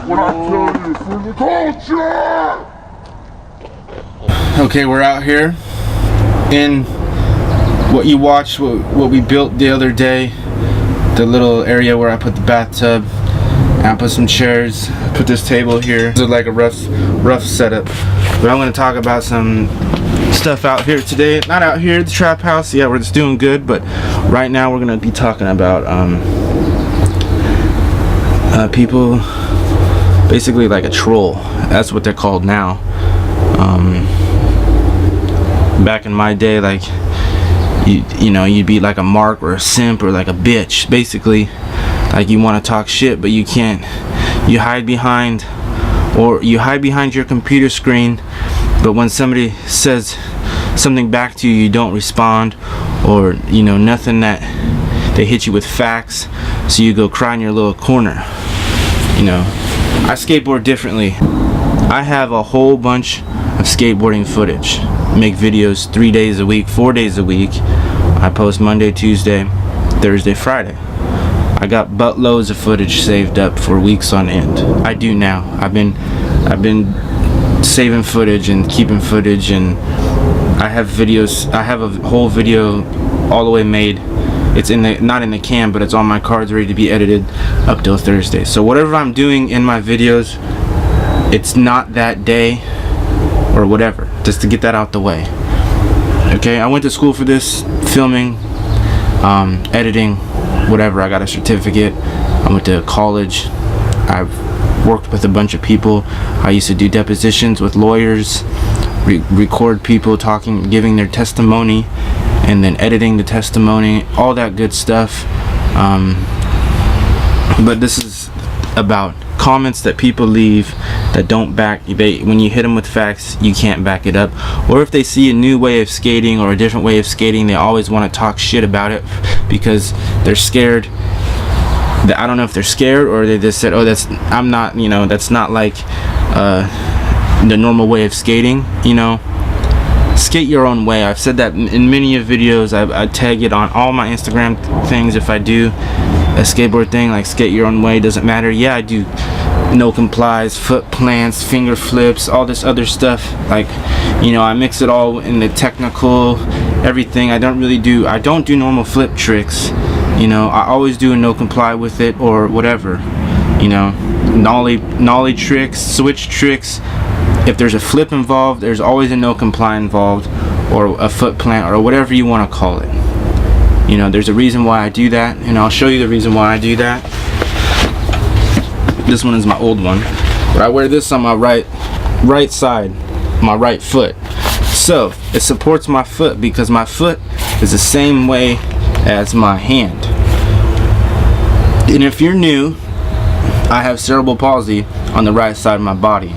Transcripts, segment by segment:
what I tell you for the culture! Okay, we're out here in what you watched, what we built the other day. The little area where I put the bathtub. And I put some chairs, put this table here. This is like a rough setup. But I'm gonna talk about some stuff out here today. Not out here, the trap house. Yeah, we're just doing good, but right now we're gonna be talking about people, basically like a troll. That's what they're called now. Back in my day, like you know, you'd be like a mark or a simp or like a bitch, basically. Like you want to talk shit, but you can't. You hide behind your computer screen, but when somebody says something back to you, you don't respond, or you know, nothing, that they hit you with facts, so you go cry in your little corner. You know, I skateboard differently. I have a whole bunch of skateboarding footage. Make videos 3 days a week, 4 days a week. I post Monday, Tuesday, Thursday, Friday. I got buttloads of footage saved up for weeks on end. I do now. I've been saving footage and keeping footage, and I have videos. I have a whole video all the way made. It's in the, not in the cam, but it's on my cards ready to be edited up till Thursday. So whatever I'm doing in my videos, it's not that day or whatever, just to get that out the way. Okay, I went to school for this, filming, editing, whatever. I got a certificate. I went to college. I've worked with a bunch of people. I used to do depositions with lawyers, record people talking, giving their testimony, and then editing the testimony, all that good stuff. But this is about comments that people leave that don't when you hit them with facts, you can't back it up. Or if they see a new way of skating or a different way of skating, they always want to talk shit about it because they're scared. I don't know if they're scared or they just said, oh, I'm not, you know, that's not like the normal way of skating. You know, skate your own way. I've said that in many of videos. I tag it on all my Instagram things. If I do a skateboard thing like skate your own way, doesn't matter. Yeah, I do no complies, foot plants, finger flips, all this other stuff. Like, you know, I mix it all in the technical, everything. I don't do normal flip tricks. You know, I always do a no comply with it or whatever. You know, nollie tricks, switch tricks. If there's a flip involved, there's always a no comply involved, or a foot plant, or whatever you want to call it. You know, there's a reason why I do that, and I'll show you the reason why I do that. This one is my old one, but I wear this on my right side, my right foot. So it supports my foot because my foot is the same way as my hand. And if you're new, I have cerebral palsy on the right side of my body.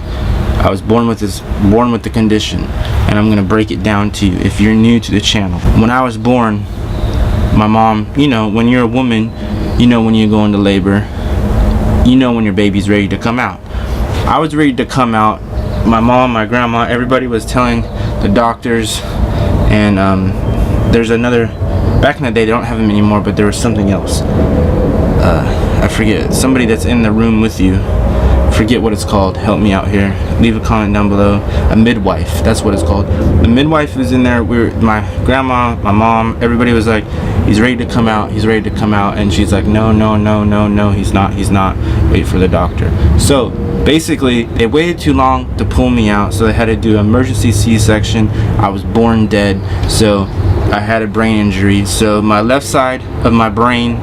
I was born with the condition, and I'm gonna break it down to you if you're new to the channel. When I was born, my mom, you know, when you're a woman, you know when you go into labor, you know when your baby's ready to come out. I was ready to come out. My mom, my grandma, everybody was telling the doctors, and there's another, back in the day they don't have them anymore, but there was something else. I forget, somebody that's in the room with you, forget what it's called, help me out here, leave a comment down below. A midwife, that's what it's called. The midwife was in there. My grandma, my mom, everybody was like, he's ready to come out, he's ready to come out, and she's like, no, he's not, wait for the doctor. So basically they waited too long to pull me out, so they had to do an emergency C-section. I was born dead, so I had a brain injury, so my left side of my brain,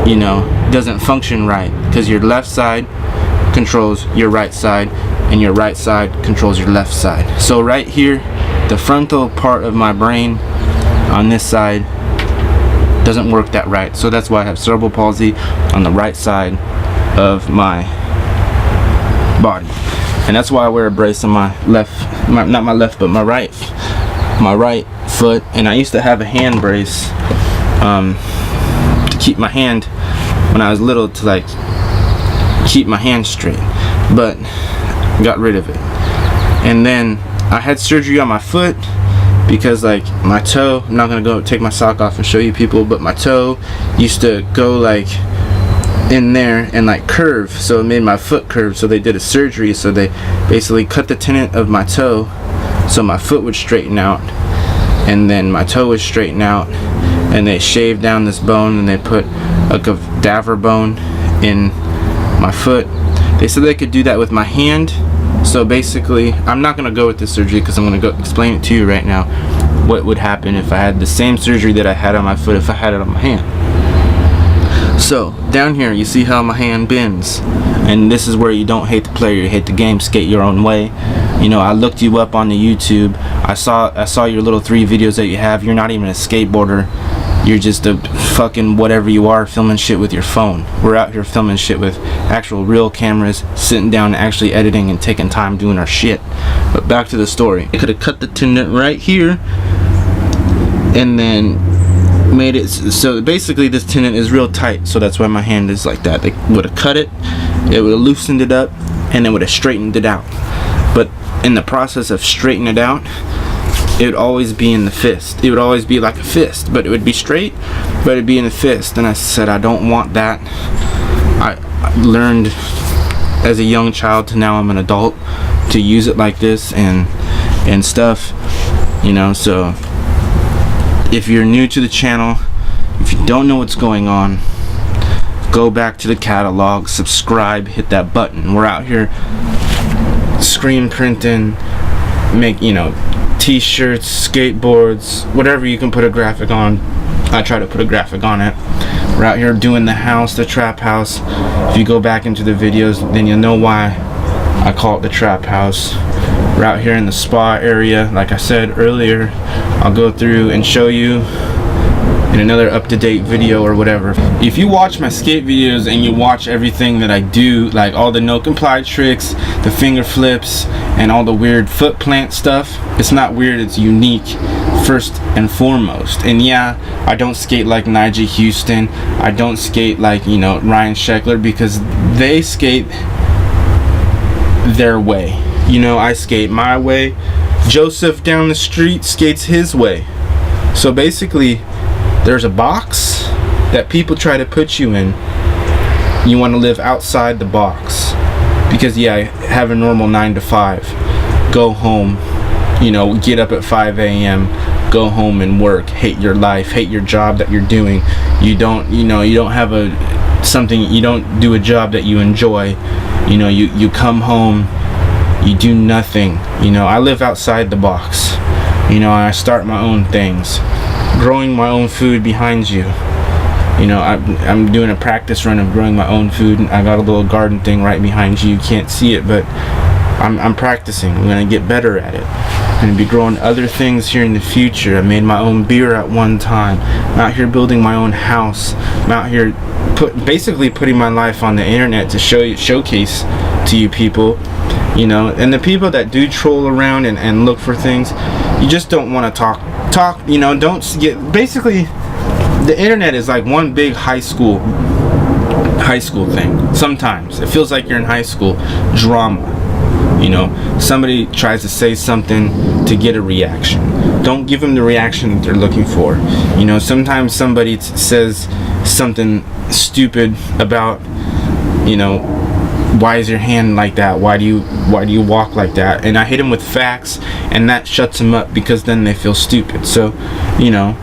you know, doesn't function right, because your left side controls your right side and your right side controls your left side. So right here, the frontal part of my brain on this side doesn't work that right, so that's why I have cerebral palsy on the right side of my body, and that's why I wear a brace on my left, not my left, but my right foot. And I used to have a hand brace to keep my hand when I was little, to like keep my hand straight, but got rid of it. And then I had surgery on my foot because like my toe, I'm not gonna go take my sock off and show you people, but my toe used to go like in there and like curve, so it made my foot curve. So they did a surgery, so they basically cut the tendon of my toe so my foot would straighten out, and then my toe would straighten out, and they shaved down this bone and they put a cadaver bone in my foot. They said they could do that with my hand. So basically, I'm not gonna go with this surgery because I'm gonna go explain it to you right now what would happen if I had the same surgery that I had on my foot if I had it on my hand. So down here you see how my hand bends, and this is where you don't hate the player, you hate the game. Skate your own way. You know, I looked you up on the YouTube. I saw your little 3 videos that you have. You're not even a skateboarder. You're just a fucking whatever you are, filming shit with your phone. We're out here filming shit with actual real cameras, sitting down and actually editing and taking time doing our shit. But back to the story. I could have cut the tendon right here and then made it so basically this tendon is real tight, so that's why my hand is like that. They would have cut it, it would have loosened it up, and it would have straightened it out. But in the process of straightening it out, it would always be in the fist. It would always be like a fist, but it would be straight, but it'd be in a fist. And I said, I don't want that. I learned as a young child to now I'm an adult to use it like this and stuff, you know. So if you're new to the channel, if you don't know what's going on, go back to the catalog, subscribe, hit that button. We're out here screen printing, make, you know, t-shirts, skateboards, whatever you can put a graphic on. I try to put a graphic on it. We're out here doing the house, the trap house. If you go back into the videos, then you'll know why I call it the trap house. We're out here in the spa area. Like I said earlier, I'll go through and show you in another up-to-date video or whatever. If you watch my skate videos and you watch everything that I do, like all the no comply tricks, the finger flips, and all the weird foot plant stuff, it's not weird, it's unique first and foremost. And yeah, I don't skate like Nyjah Huston, I don't skate like, you know, Ryan Sheckler, because they skate their way. You know, I skate my way. Joseph down the street skates his way. So basically, there's a box that people try to put you in. You want to live outside the box. Because yeah, have a normal 9 to 5. Go home, you know, get up at 5 a.m. Go home and work. Hate your life, hate your job that you're doing. You don't, you know, you don't have you don't do a job that you enjoy. You know, you come home, you do nothing. You know, I live outside the box. You know, I start my own things. Growing my own food behind you. You know, I'm doing a practice run of growing my own food, and I got a little garden thing right behind you. You can't see it, but I'm practicing. I'm gonna get better at it. I'm gonna be growing other things here in the future. I made my own beer at one time. I'm out here building my own house. I'm out here basically putting my life on the internet to showcase to you people. You know, and the people that do troll around and look for things, you just don't want to talk, you know, don't get, basically the internet is like one big high school thing. Sometimes it feels like you're in high school drama. You know, somebody tries to say something to get a reaction. Don't give them the reaction that they're looking for. You know, sometimes somebody says something stupid about, you know, why is your hand like that? Why do you walk like that? And I hit them with facts, and that shuts them up, because then they feel stupid. So, you know,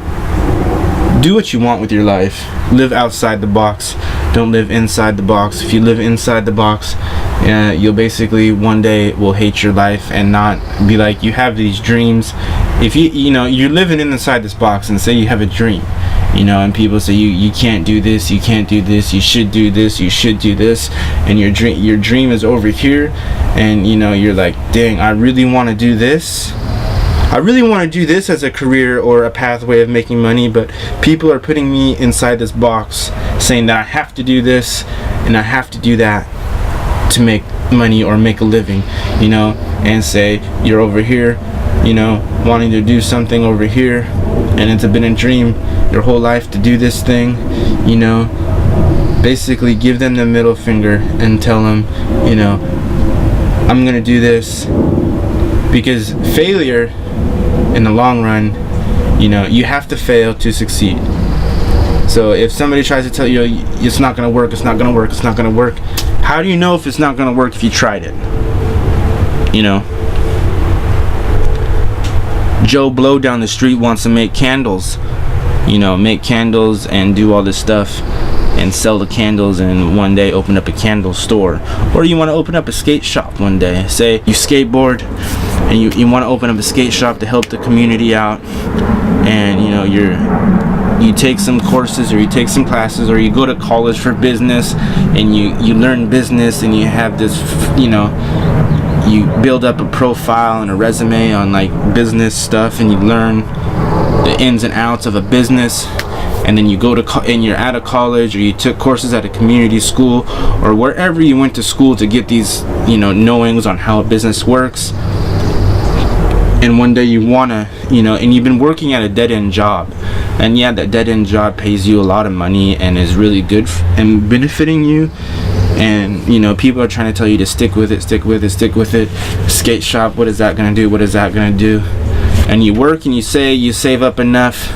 do what you want with your life. Live outside the box. Don't live inside the box. If you live inside the box, you'll basically one day will hate your life and not be like, you have these dreams. If you know, you're living inside this box and say you have a dream, you know, and people say you can't do this, you can't do this, you should do this, you should do this, and your dream is over here, and you know, you're like, dang, I really want to do this. I really want to do this as a career or a pathway of making money, but people are putting me inside this box saying that I have to do this and I have to do that to make money or make a living, you know, and say you're over here, you know, wanting to do something over here, and it's been a dream your whole life to do this thing, you know. Basically give them the middle finger and tell them, you know, I'm gonna do this, because failure in the long run, you know, you have to fail to succeed. So if somebody tries to tell you it's not gonna work, it's not gonna work, it's not gonna work, how do you know if it's not gonna work if you tried it? You know, Joe Blow down the street wants to make candles, you know, make candles and do all this stuff and sell the candles, and one day open up a candle store. Or you want to open up a skate shop one day. Say you skateboard and you want to open up a skate shop to help the community out, and you know, you take some courses or you take some classes or you go to college for business and you learn business, and you have this, you know, you build up a profile and a resume on like business stuff, and you learn the ins and outs of a business. And then you go to and you're at a college, or you took courses at a community school, or wherever you went to school to get these, you know, knowings on how a business works. And one day you wanna, you know, and you've been working at a dead-end job, and yeah, that dead-end job pays you a lot of money and is really good and benefiting you. And you know, people are trying to tell you to stick with it, stick with it, stick with it. Skate shop, what is that gonna do? What is that gonna do? And you work and you say you save up enough,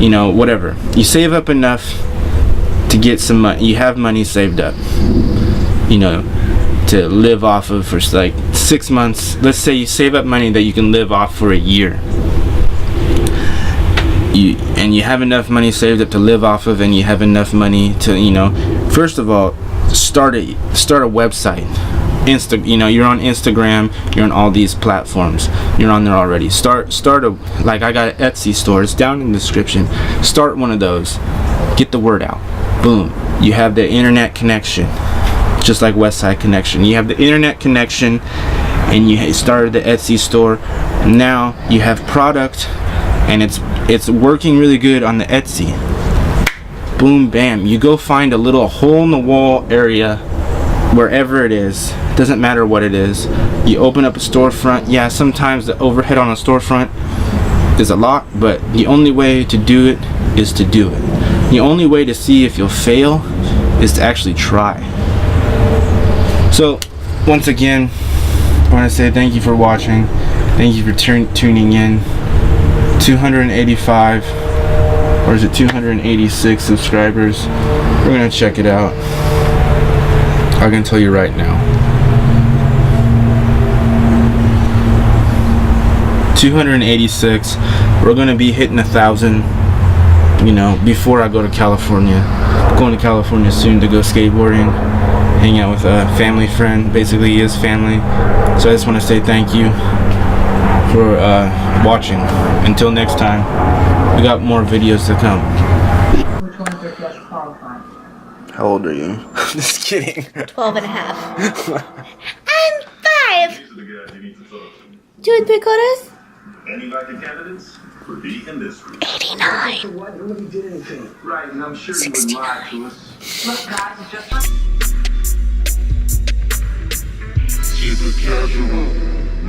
you know, whatever. You save up enough to get some money. You have money saved up, you know, to live off of for like 6 months. Let's say you save up money that you can live off for a year. You have enough money saved up to live off of, and you have enough money to, you know, first of all, start a website. You know, you're on Instagram, you're on all these platforms, you're on there already. Start a, like I got an Etsy store, it's down in the description. Start one of those, get the word out. Boom, you have the internet connection, just like Westside Connection. You have the internet connection, and you started the Etsy store. Now you have product, and it's working really good on the Etsy. Boom, bam, you go find a little hole in the wall area, wherever it is, doesn't matter what it is. You open up a storefront. Yeah, sometimes the overhead on a storefront is a lot, but the only way to do it is to do it. The only way to see if you'll fail is to actually try. So once again, I want to say thank you for watching. Thank you for tuning in. 285, or is it 286 subscribers? We're gonna check it out. I can tell you right now, 286. We're gonna be hitting 1,000, you know, before I go to California. I'm going to California soon to go skateboarding, hang out with a family friend. Basically, he is family. So I just want to say thank you for watching. Until next time, we got more videos to come. Which one is your best qualified? How old are you? Just kidding. 12 and a half. I'm 5. 2 and 3 quarters. Any likely candidates for the industry? 89. What? Nobody did anything. Right, and I'm sure you would lie to us. Look, guys, it's just Keep it casual.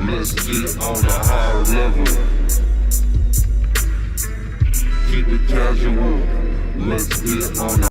Let's get on a higher level. Keep it casual. Let's get on a